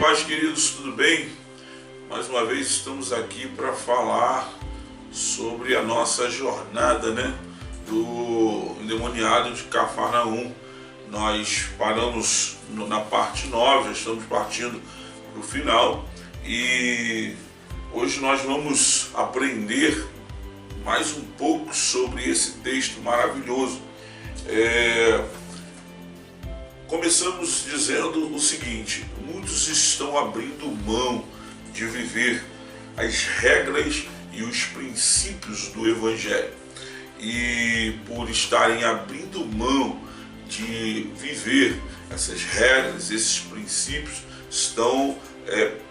paz, queridos, tudo bem? Mais uma vez estamos aqui para falar sobre a nossa jornada, do endemoniado de Cafarnaum. Nós paramos na parte 9, já estamos partindo para o final e hoje nós vamos aprender mais um pouco sobre esse texto maravilhoso. Começamos dizendo o seguinte: muitos estão abrindo mão de viver as regras e os princípios do Evangelho. E por estarem abrindo mão de viver essas regras, esses princípios, estão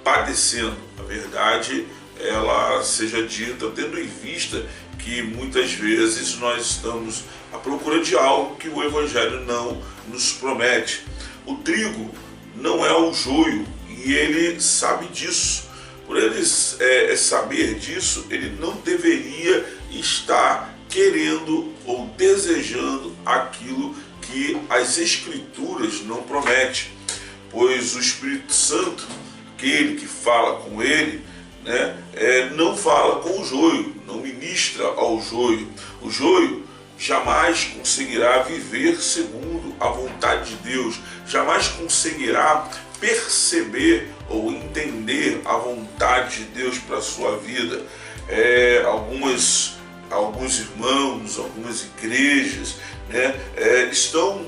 padecendo. Na verdade, ela seja dita tendo em vista que muitas vezes nós estamos à procura de algo que o Evangelho não nos promete. O trigo não é o joio e ele sabe disso. Por ele saber disso, ele não deveria estar querendo ou desejando aquilo que as Escrituras não prometem, pois o Espírito Santo, aquele que fala com ele, não fala com o joio, não ministra ao joio. O joio jamais conseguirá viver segundo a vontade de Deus, jamais conseguirá perceber ou entender a vontade de Deus para a sua vida. Alguns irmãos, algumas igrejas estão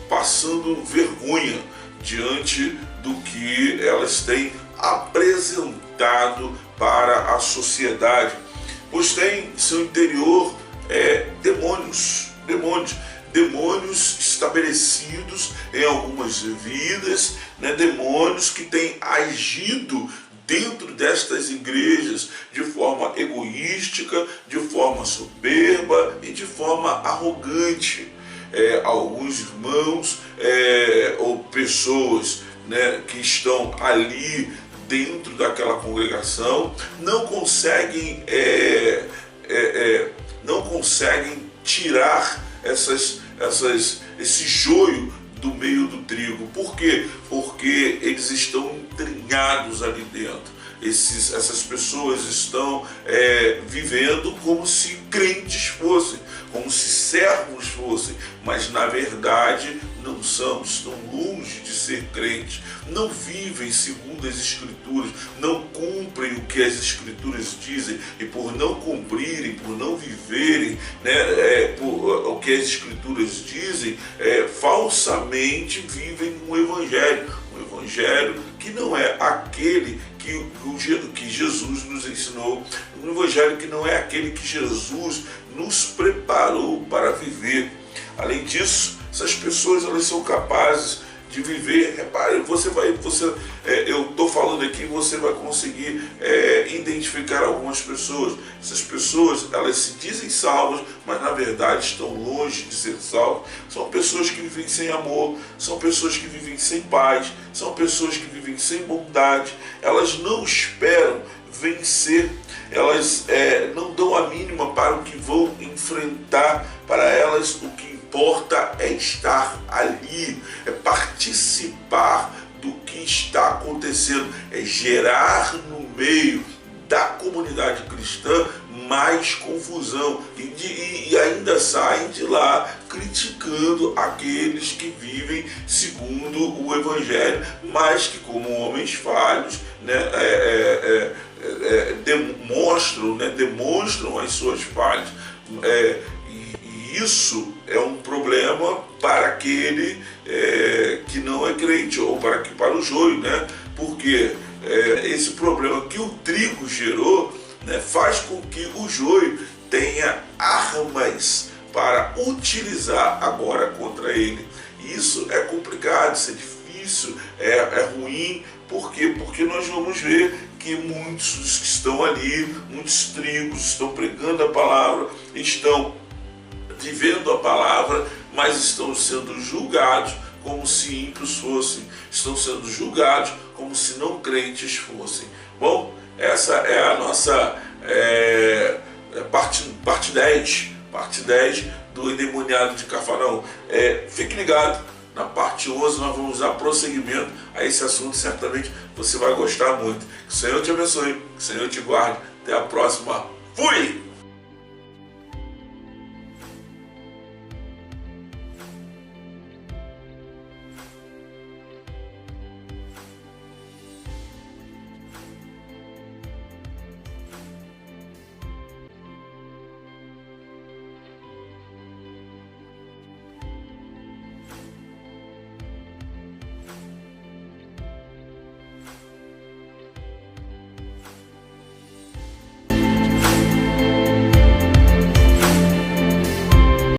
passando vergonha diante do que elas têm apresentado para a sociedade, pois tem em seu interior demônios estabelecidos em algumas vidas, demônios que têm agido dentro destas igrejas de forma egoística, de forma soberba e de forma arrogante. Alguns irmãos ou pessoas que estão ali dentro daquela congregação não conseguem tirar esse joio do meio do trigo. Por quê? Porque eles estão entranhados ali dentro. Essas pessoas estão vivendo como se crentes fossem, como se servos fossem, mas na verdade não são, estão longe de ser crentes, não vivem segundo as Escrituras, não cumprem o que as Escrituras dizem, e por não cumprirem, por não viverem o que as Escrituras dizem, falsamente vivem um evangelho que não é aquele que Jesus nos ensinou, um evangelho que não é aquele que Jesus nos preparou para viver. Além disso, essas pessoas elas são capazes de viver. Repare, eu estou falando aqui, você vai conseguir identificar algumas pessoas. Essas pessoas, elas se dizem salvas, mas na verdade estão longe de ser salvas. São pessoas que vivem sem amor, são pessoas que vivem sem paz, são pessoas que vivem sem bondade. Elas não esperam vencer, elas não dão a mínima para o que vão enfrentar. Para elas o que importa é estar ali, é participar do que está acontecendo, é gerar no meio da comunidade cristã mais confusão e ainda saem de lá criticando aqueles que vivem segundo o Evangelho, mas que como homens falhos demonstram as suas falhas. E isso é um problema para aquele que não é crente, ou para o joio, porque esse problema que o trigo gerou faz com que o joio tenha armas para utilizar agora contra ele. Isso é complicado, isso é difícil, é ruim. Por quê? Porque nós vamos ver que muitos dos que estão ali, muitos trigos estão pregando a palavra, estão vivendo a palavra, mas estão sendo julgados como se ímpios fossem, estão sendo julgados como se não crentes fossem. Bom, essa é a nossa parte 10 do endemoniado de Cafarnaum. Fique ligado, Na parte 11 nós vamos dar prosseguimento a esse assunto, certamente você vai gostar muito. Que o Senhor te abençoe, que o Senhor te guarde. Até a próxima. Fui!